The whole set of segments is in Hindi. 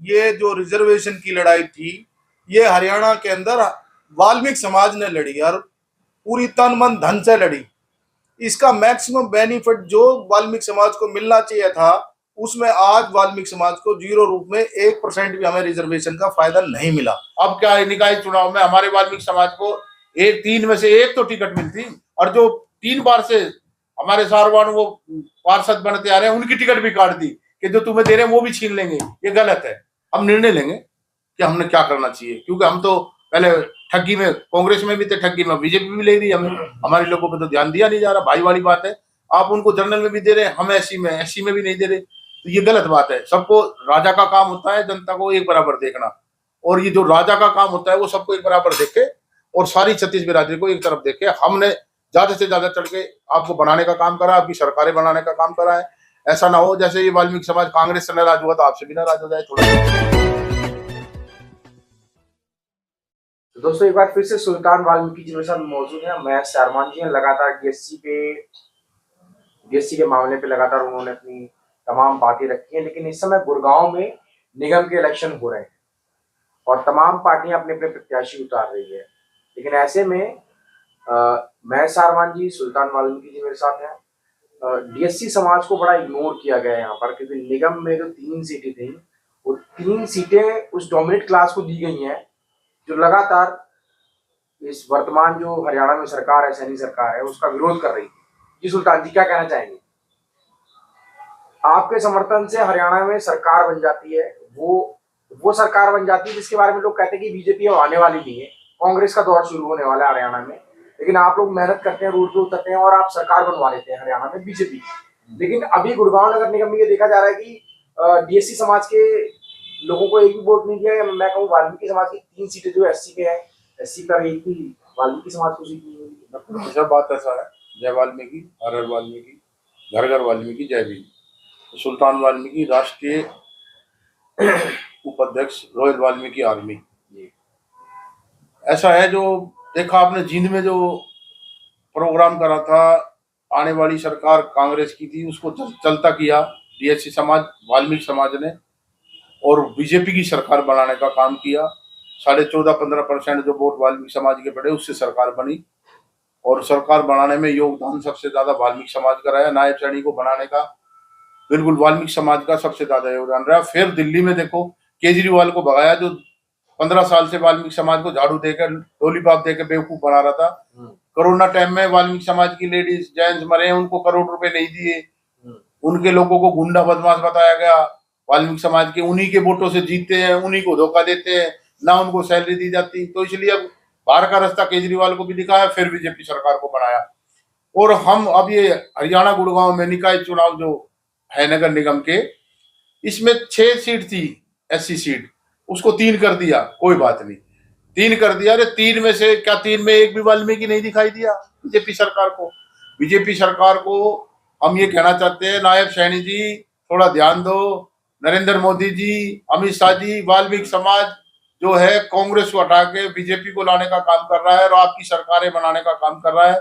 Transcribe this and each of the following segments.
ये जो रिजर्वेशन की लड़ाई थी, ये हरियाणा के अंदर वाल्मीकि समाज ने लड़ी और पूरी तन मन धन से लड़ी। इसका मैक्सिमम बेनिफिट जो वाल्मीकि समाज को मिलना चाहिए था, उसमें आज वाल्मीकि समाज को जीरो रूप में 1% भी हमें रिजर्वेशन का फायदा नहीं मिला। अब क्या है, निकाय चुनाव में हमारे वाल्मीकि समाज को एक 3 में से 1 तो टिकट मिलती, और जो 3 बार से हमारे सारवान वो पार्षद बनते आ रहे हैं उनकी टिकट भी काट दी कि जो तुम्हें दे रहे हैं वो भी छीन लेंगे। ये गलत है। हम निर्णय लेंगे कि हमने क्या करना चाहिए, क्योंकि हम तो पहले ठगी में कांग्रेस में भी थे, ठगी में बीजेपी भी ले रही है। हमें हमारे लोगों पे तो ध्यान दिया नहीं जा रहा। भाई वाली बात है, आप उनको जनरल में भी दे रहे हैं, हम एससी में भी नहीं दे रहे, तो ये गलत बात है। सबको राजा का काम होता है जनता को एक बराबर देखना, और ये जो राजा का काम होता है वो सबको एक बराबर देखे और सारी छत्तीस बिरादरी को एक तरफ देखे। हमने ज्यादा से ज्यादा चढ़ के आपको बनाने का काम करा, आपकी सरकारें बनाने का काम करा है। ऐसा ना हो जैसे ये वाल्मीकि समाज कांग्रेस से नाराज हुआ तो आपसे भी नाराज हो जाए थोड़ा। तो दोस्तों एक बार फिर से सुल्तान वाल्मीकि जी मेरे साथ मौजूद है। मैं शर्मान जी हैं। लगातार डीएससी के मामले पे लगातार उन्होंने अपनी तमाम बातें रखी हैं, लेकिन इस समय गुड़गांव में निगम के इलेक्शन हो रहे हैं और तमाम पार्टियां अपने अपने प्रत्याशी उतार रही है। लेकिन ऐसे में मैं शर्मान जी, सुल्तान वाल्मीकि जी मेरे साथ हैं। डीएससी समाज को बड़ा इग्नोर किया गया है यहाँ पर, क्योंकि निगम में जो 3 सीटें थी वो 3 सीटें उस डोमिनेट क्लास को दी गई हैं, जो लगातार इस वर्तमान जो हरियाणा में सरकार है, सैनी सरकार है, उसका विरोध कर रही थी। जी सुल्तान जी, क्या कहना चाहेंगे? आपके समर्थन से हरियाणा में सरकार बन जाती है, वो सरकार बन जाती है जिसके बारे में लोग कहते हैं कि बीजेपी अब आने वाली नहीं है, कांग्रेस का दौर शुरू होने वाला है हरियाणा में। लेकिन आप लोग मेहनत करते हैं, रोड पे उतरते हैं और आप सरकार बनवा लेते हैं हरियाणा में बीजेपी। लेकिन अभी गुड़गांव नगर निगम में ये देखा जा रहा है कि डीएससी समाज के लोगों को एक भी वोट नहीं दिया, या मैं कहूँ वाल्मीकि समाज की 3 सीटें जो एससी पे है, एससी पर एक भी वाल्मीकि समाज को सीट नहीं मिली। सब बात ऐसा है, जय वाल्मीकि, हर हर वाल्मीकि, घर घर वाल्मीकि, जय भीम। तो सुल्तान वाल्मीकि राष्ट्रीय उपाध्यक्ष, रॉयल वाल्मीकि आर्मी। ऐसा है, जो देखा आपने जींद में जो प्रोग्राम करा था, आने वाली सरकार कांग्रेस की थी, उसको चलता किया डीएससी समाज, वाल्मीकि समाज ने, और बीजेपी की सरकार बनाने का काम किया। 14.5-15% जो वोट वाल्मीकि समाज के पड़े उससे सरकार बनी, और सरकार बनाने में योगदान सबसे ज्यादा वाल्मीकि समाज का रहा। नायब सैनी को बनाने का बिल्कुल वाल्मीकि समाज का सबसे ज्यादा योगदान रहा। फिर दिल्ली में देखो, केजरीवाल को भगाया, जो 15 साल से वाल्मीकि समाज को झाड़ू देकर, लोलीपॉप देकर बेवकूफ बना रहा था। कोरोना टाइम में वाल्मीकि समाज की लेडीज जेंट्स मरे, उनको करोड़ रुपए नहीं दिए, उनके लोगों को गुंडा बदमाश बताया गया। वाल्मीकि समाज के उन्हीं के वोटों से जीतते हैं, उन्हीं को धोखा देते हैं, ना उनको सैलरी दी जाती। तो इसलिए अब बाहर का रास्ता केजरीवाल को भी दिखाया, फिर बीजेपी सरकार को बनाया। और हम अब ये हरियाणा गुड़गांव में निकाय चुनाव जो है नगर निगम के, इसमें 6 सीट थी एससी सीट, उसको 3 कर दिया। कोई बात नहीं, 3 कर दिया। अरे 3 में से क्या 3 में एक भी वाल्मीकि नहीं दिखाई दिया बीजेपी सरकार को? बीजेपी सरकार को हम ये कहना चाहते हैं, नायब सैनी जी थोड़ा ध्यान दो, नरेंद्र मोदी जी, अमित शाह जी, वाल्मीकि समाज जो है कांग्रेस को हटा के बीजेपी को लाने का काम कर रहा है, और आपकी सरकारें बनाने का काम कर रहा है,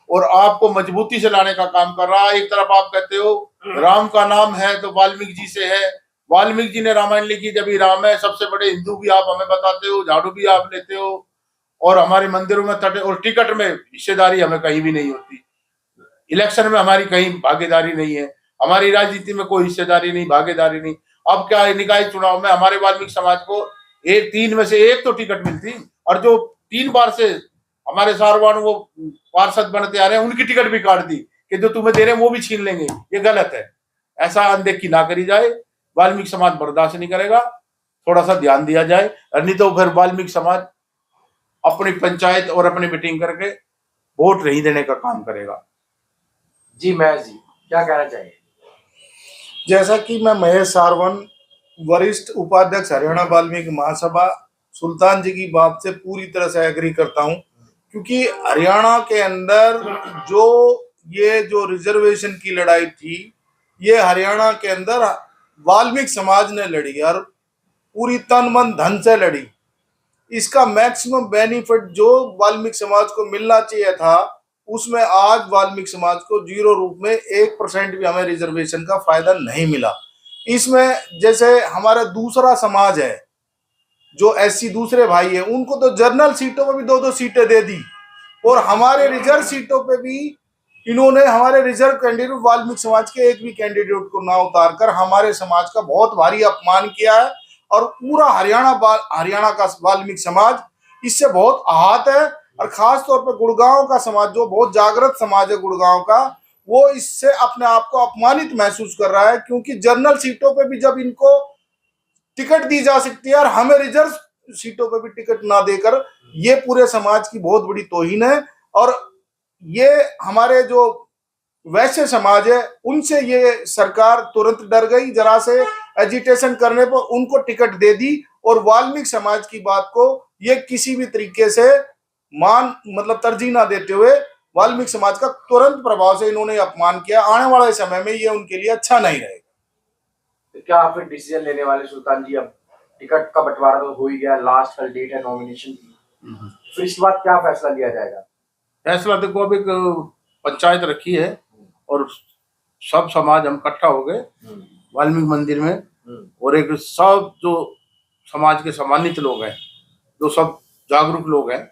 और आपको मजबूती से लाने का काम कर रहा है। एक तरफ आप कहते हो राम का नाम है तो वाल्मीकि जी से है, वाल्मीकि जी ने रामायण लिखी, जब ही राम है, सबसे बड़े हिंदू भी आप हमें बताते हो, झाड़ू भी आप लेते हो, और हमारे मंदिरों में तटे, और टिकट में हिस्सेदारी हमें कहीं भी नहीं होती, इलेक्शन में हमारी कहीं भागीदारी नहीं है, हमारी राजनीति में कोई हिस्सेदारी नहीं, भागीदारी नहीं। अब क्या है, निकाय चुनाव में हमारे वाल्मीकि समाज को 3 में से 1 तो टिकट मिलती, और जो 3 बार से हमारे सारवान वो पार्षद बनते आ रहे हैं उनकी टिकट भी काट दी कि जो तुम्हें दे रहे हैं वो भी छीन लेंगे। ये गलत है। ऐसा अनदेखी ना करी जाए, वाल्मीकि समाज बर्दाश्त नहीं करेगा। थोड़ा सा ध्यान दिया जाए, नहीं तो फिर वाल्मीकि समाज अपनी पंचायत और अपनी मीटिंग करके वोट नहीं देने का काम करेगा। जी महेश जी, क्या कहना चाहिए? जैसा कि मैं महेश सारवन, वरिष्ठ उपाध्यक्ष हरियाणा वाल्मीकि महासभा, सुल्तान जी की बात से पूरी तरह से एग्री करता हूं, क्योंकि हरियाणा के अंदर जो रिजर्वेशन की लड़ाई थी, ये हरियाणा के अंदर वाल्मीकि समाज ने लड़ी और पूरी तन मन धन से लड़ी। इसका मैक्सिमम बेनिफिट जो वाल्मीकि समाज को मिलना चाहिए था, उसमें आज वाल्मीकि समाज को जीरो रूप में 1% भी हमें रिजर्वेशन का फायदा नहीं मिला। इसमें जैसे हमारा दूसरा समाज है जो एससी दूसरे भाई है, उनको तो जनरल सीटों पे भी 2-2 सीटें दे दी, और हमारे रिजर्व सीटों पे भी इन्होंने हमारे रिजर्व कैंडिडेट वाल्मीकि समाज के एक भी कैंडिडेट को ना उतारकर हमारे समाज का बहुत भारी अपमान किया है। और पूरा हरियाणा का वाल्मीकि समाज इससे बहुत आहत है, और खास तौर पर गुड़गांव का समाज जो बहुत जागृत समाज है गुड़गांव का, वो इससे अपने आप को अपमानित महसूस कर रहा है, क्योंकि जनरल सीटों पे भी जब इनको टिकट दी जा सकती है और हमें रिजर्व सीटों पे भी टिकट ना देकर, ये पूरे समाज की बहुत बड़ी तौहीन है। और ये हमारे जो वैश्य समाज है उनसे ये सरकार तुरंत डर गई, जरा से एजिटेशन करने पर उनको टिकट दे दी, और वाल्मीकि समाज की बात को ये किसी भी तरीके से मतलब तरजीह ना देते हुए वाल्मीकि समाज का तुरंत प्रभाव से इन्होंने अपमान किया। आने वाले समय में ये उनके लिए अच्छा नहीं रहेगा। तो क्या फिर डिसीजन लेने वाले सुल्तान जी? अब टिकट का बंटवारा तो हो ही गया, लास्ट कल डेट है नॉमिनेशन की, फिर इसके बाद क्या फैसला लिया जाएगा? फैसला देखो, अब एक पंचायत रखी है और सब समाज हम इकट्ठा हो गए वाल्मीकि मंदिर में, और एक सब जो समाज के सम्मानित लोग हैं, जो सब जागरूक लोग हैं,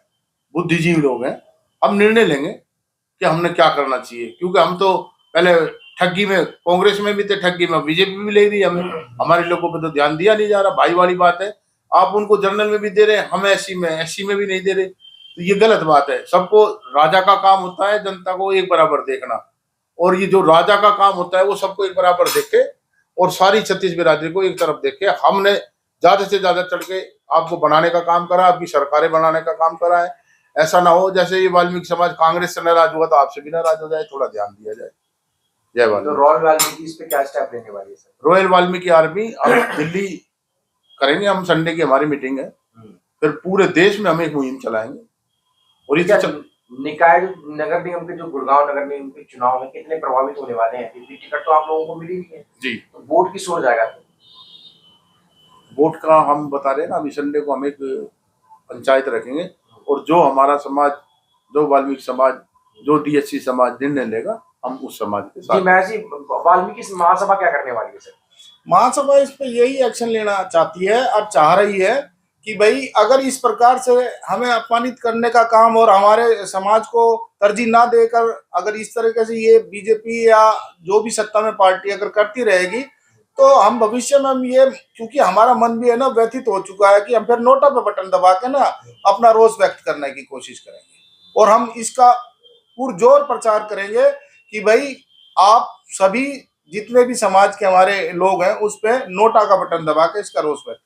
बुद्धिजीवी लोग हैं, हम निर्णय लेंगे कि हमने क्या करना चाहिए। क्योंकि हम तो पहले ठगी में, कांग्रेस में भी थे ठगी में, बीजेपी भी ले रही है हमें, हमारे लोगों पर तो ध्यान दिया नहीं जा रहा। भाई वाली बात है, आप उनको जनरल में भी दे रहे हैं, हमें एससी में भी नहीं दे रहे, तो ये गलत बात है। सबको, राजा का काम होता है जनता को एक बराबर देखना, और ये जो राजा का काम होता है वो सबको एक बराबर देखे और सारी छत्तीस बिरादरी को एक तरफ देखे। हमने ज्यादा से ज्यादा चढ़ के आपको बनाने का काम करा, आपकी सरकारें बनाने का काम करा है। ऐसा ना हो जैसे ये वाल्मीकि समाज कांग्रेस से नाराज हुआ तो आपसे भी नाराज हो जाए, थोड़ा ध्यान दिया जाए। जय वाल्मीकि। तो रॉयल वाल्मीकि इस पे क्या स्टेप लेने वाली है सर? रॉयल वाल्मीकि आर्मी अब दिल्ली करेंगे, हम संडे की हमारी मीटिंग है, फिर पूरे देश में हम एक मुहिम चलाएंगे। और इसे निकाय नगर निगम के जो गुड़गांव नगर निगम के चुनाव में कितने प्रभावित होने वाले हैं? क्योंकि टिकट तो आप लोगों को मिली नहीं है जी, तो वोट किस ओर जाएगा? वोट का हम बता रहे हैं ना, अभी संडे को हम एक पंचायत रखेंगे, और जो हमारा समाज, जो वाल्मीकि समाज, जो डीएससी समाज निर्णय लेगा, हम उस समाज के साथ। वाल्मीकि महासभा क्या करने वाली है सर? महासभा इस पे यही एक्शन लेना चाहती है और चाह रही है कि भाई अगर इस प्रकार से हमें अपमानित करने का काम और हमारे समाज को तरजीह ना देकर अगर इस तरीके से ये बीजेपी या जो भी सत्ता में पार्टी अगर करती रहेगी, तो हम भविष्य में हम ये, क्योंकि हमारा मन भी है ना व्यथित हो चुका है, कि हम फिर नोटा पे बटन दबा के ना अपना रोष व्यक्त करने की कोशिश करेंगे, और हम इसका पुरजोर प्रचार करेंगे कि भाई आप सभी जितने भी समाज के हमारे लोग हैं उस पे नोटा का बटन दबा के इसका रोष व्यक्त